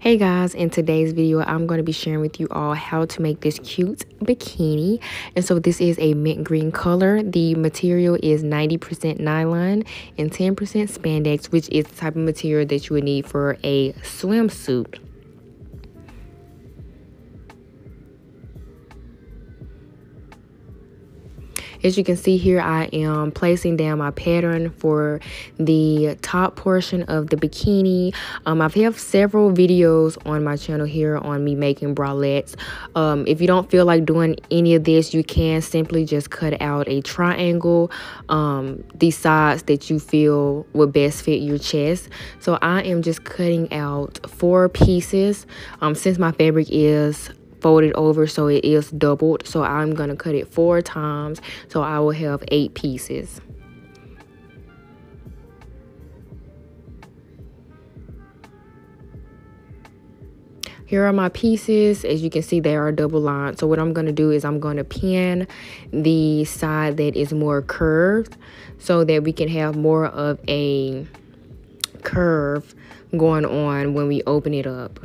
Hey guys, in today's video I'm going to be sharing with you all how to make this cute bikini. And so this is a mint green color. The material is 90% nylon and 10% spandex, which is the type of material that you would need for a swimsuit. As you can see here, I am placing down my pattern for the top portion of the bikini. I've have several videos on my channel here on me making bralettes. If you don't feel like doing any of this, you can simply just cut out a triangle, the sides that you feel would best fit your chest. So I am just cutting out 4 pieces. Since my fabric is folded over, so it is doubled, so I'm gonna cut it 4 times, so I will have 8 pieces. Here are my pieces. As you can see, they are double lined. So what I'm gonna do is I'm gonna pin the side that is more curved so that we can have more of a curve going on when we open it up.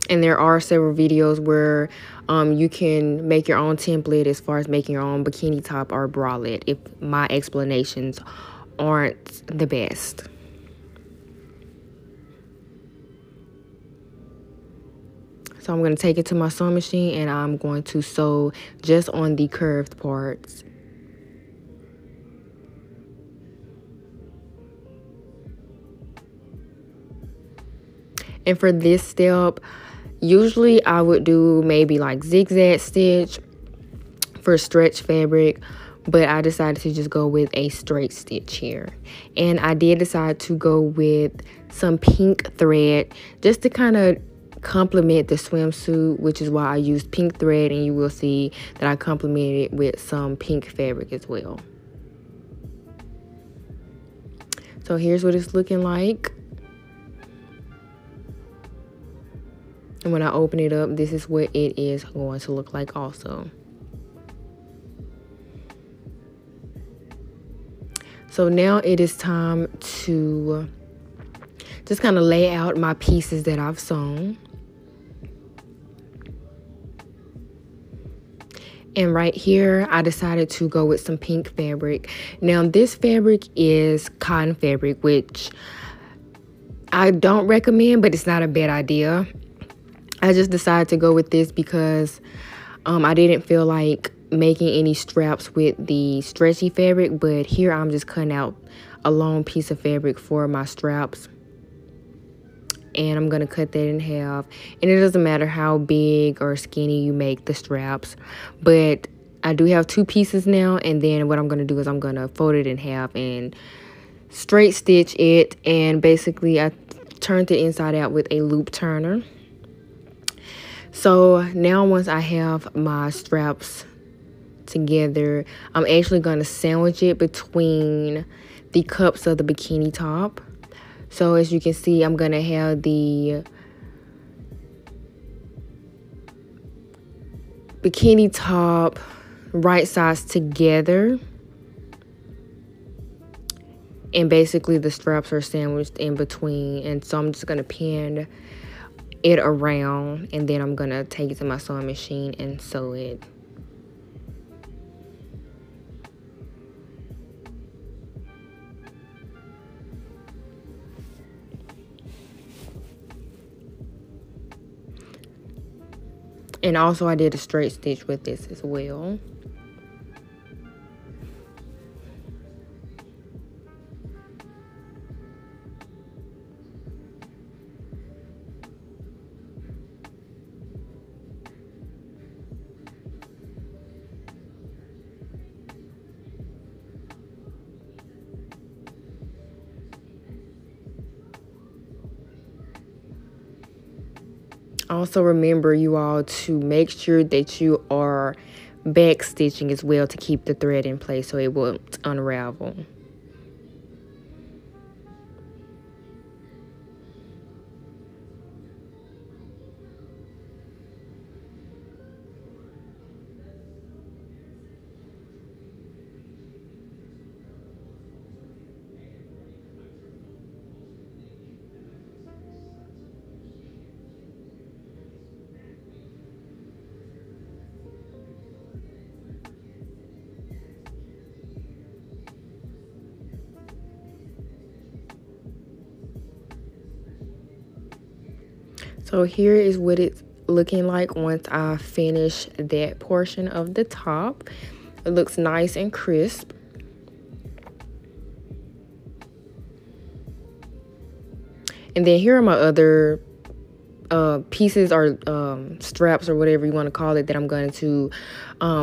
And there are several videos where you can make your own template as far as making your own bikini top or bralette if my explanations aren't the best. So I'm going to take it to my sewing machine and I'm going to sew just on the curved parts. And for this step, usually I would do maybe like zigzag stitch for stretch fabric, but I decided to just go with a straight stitch here. And I did decide to go with some pink thread just to kind of complement the swimsuit, which is why I used pink thread, and you will see that I complemented it with some pink fabric as well. So here's what it's looking like. And when I open it up, this is what it is going to look like also. So now it is time to just kind of lay out my pieces that I've sewn. And right here, I decided to go with some pink fabric. Now this fabric is cotton fabric, which I don't recommend, but it's not a bad idea. I just decided to go with this because I didn't feel like making any straps with the stretchy fabric, but here I'm just cutting out a long piece of fabric for my straps. And I'm going to cut that in half. And it doesn't matter how big or skinny you make the straps, but I do have 2 pieces now, and then what I'm going to do is I'm going to fold it in half and straight stitch it, and basically I turned it inside out with a loop turner. So now once I have my straps together, I'm actually going to sandwich it between the cups of the bikini top. So as you can see, I'm going to have the bikini top right sides together, and basically the straps are sandwiched in between. And so I'm just going to pin it around, and then I'm gonna take it to my sewing machine and sew it. And also I did a straight stitch with this as well. Also remember, you all, to make sure that you are back stitching as well to keep the thread in place so it won't unravel. So here is what it's looking like once I finish that portion of the top. It looks nice and crisp. And then here are my other pieces or straps or whatever you want to call it that I'm going to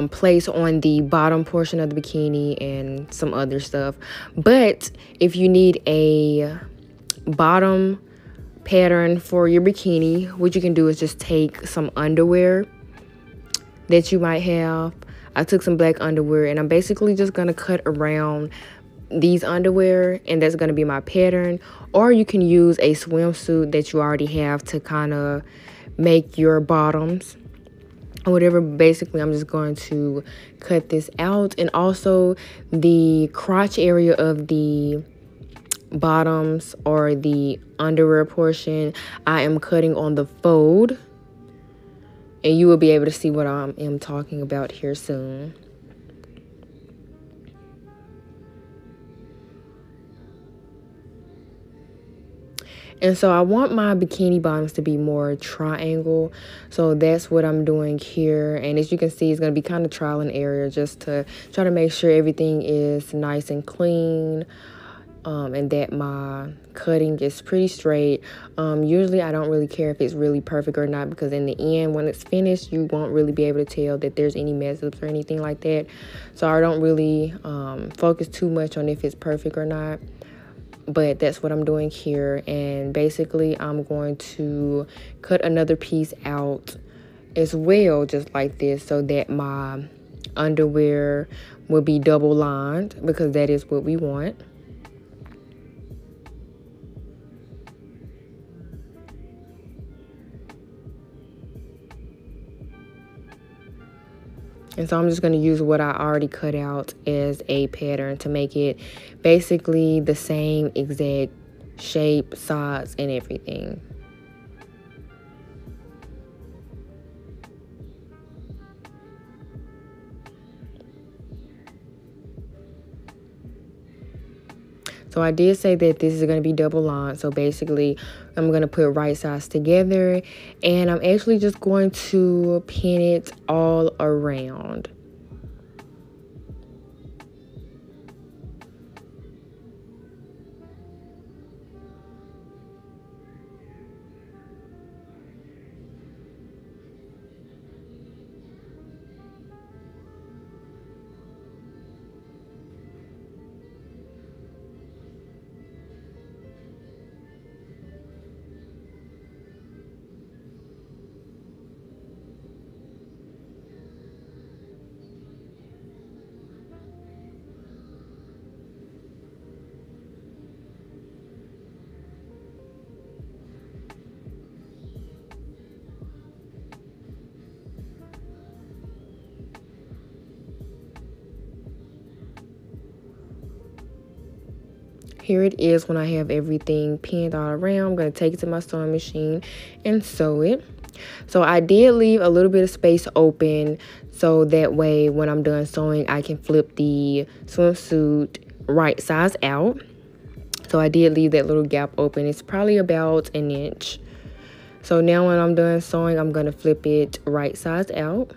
place on the bottom portion of the bikini and some other stuff. But if you need a bottom pattern for your bikini, what you can do is just take some underwear that you might have. I took some black underwear and I'm basically just going to cut around these underwear, and that's going to be my pattern. Or you can use a swimsuit that you already have to kind of make your bottoms or whatever. Basically, I'm just going to cut this out. And also the crotch area of the bottoms or the underwear portion, I am cutting on the fold, and you will be able to see what I am talking about here soon. And so I want my bikini bottoms to be more triangle. So that's what I'm doing here. And as you can see, it's going to be kind of trial and error just to try to make sure everything is nice and clean. And that my cutting is pretty straight. Usually I don't really care if it's really perfect or not, because in the end, when it's finished, you won't really be able to tell that there's any mess ups or anything like that. So I don't really focus too much on if it's perfect or not. But that's what I'm doing here. And basically I'm going to cut another piece out as well, just like this, so that my underwear will be double lined, because that is what we want. And so I'm just going to use what I already cut out as a pattern to make it basically the same exact shape, size, and everything. So I did say that this is going to be double lined. So basically, I'm going to put right sides together. And I'm actually just going to pin it all around. Here it is when I have everything pinned all around. I'm going to take it to my sewing machine and sew it. So I did leave a little bit of space open, so that way when I'm done sewing, I can flip the swimsuit right size out. So I did leave that little gap open. It's probably about an inch. So now when I'm done sewing, I'm going to flip it right size out.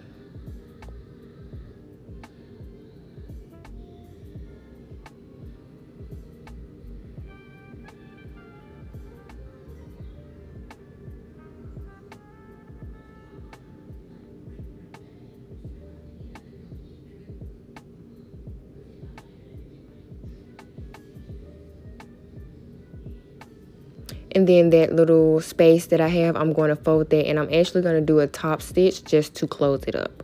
And then that little space that I have, I'm going to fold that, and I'm actually going to do a top stitch just to close it up.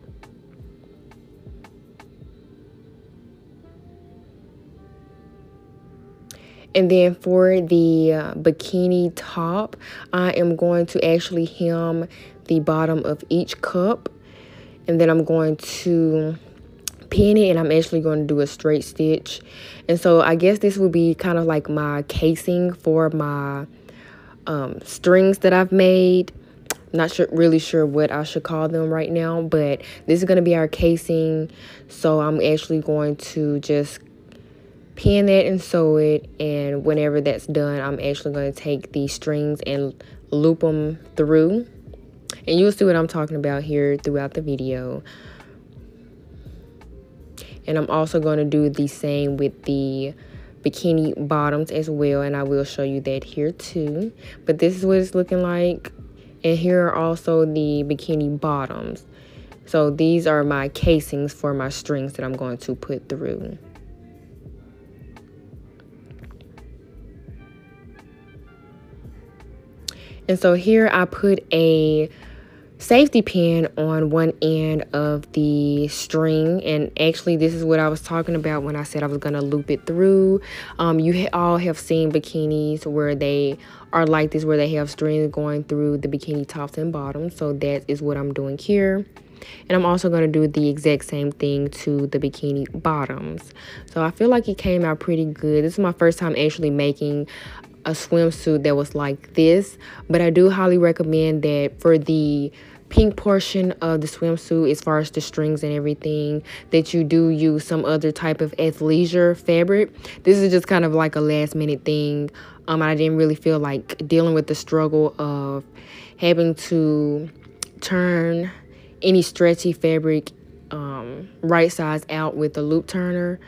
And then for the bikini top, I am going to actually hem the bottom of each cup. And then I'm going to pin it, and I'm actually going to do a straight stitch. And so I guess this will be kind of like my casing for my strings that I've made. Not really sure what I should call them right now, but this is going to be our casing. So I'm actually going to just pin that and sew it, and whenever that's done, I'm actually going to take these strings and loop them through, and you'll see what I'm talking about here throughout the video. And I'm also going to do the same with the bikini bottoms as well, and I will show you that here too. But this is what it's looking like, and here are also the bikini bottoms. So these are my casings for my strings that I'm going to put through. And so here I put a safety pin on one end of the string, and actually this is what I was talking about when I said I was going to loop it through. You all have seen bikinis where they are like this, where they have strings going through the bikini tops and bottoms. So that is what I'm doing here. And I'm also going to do the exact same thing to the bikini bottoms. So I feel like it came out pretty good. This is my first time actually making a swimsuit that was like this, but I do highly recommend that for the pink portion of the swimsuit, as far as the strings and everything, that you do use some other type of athleisure fabric. This is just kind of like a last minute thing. I didn't really feel like dealing with the struggle of having to turn any stretchy fabric right size out with the loop turner.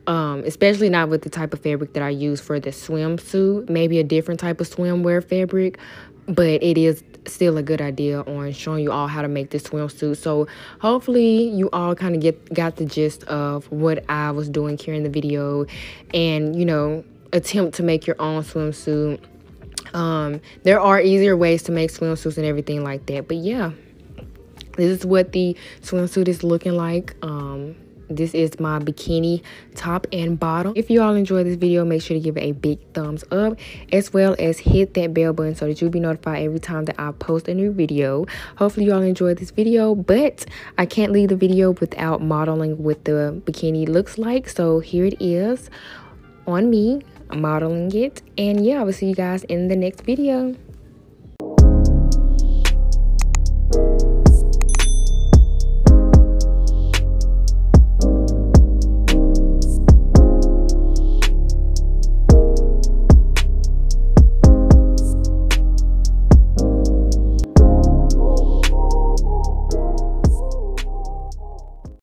Especially not with the type of fabric that I use for the swimsuit. Maybe a different type of swimwear fabric, but it is still a good idea on showing you all how to make this swimsuit. So hopefully you all kind of got the gist of what I was doing here in the video, and you know, attempt to make your own swimsuit. There are easier ways to make swimsuits and everything like that, but yeah, this is what the swimsuit is looking like. This is my bikini top and bottom. If you all enjoyed this video, make sure to give it a big thumbs up, as well as hit that bell button so that you'll be notified every time that I post a new video. Hopefully you all enjoyed this video, but I can't leave the video without modeling what the bikini looks like. So here it is on me, modeling it. And yeah, I will see you guys in the next video.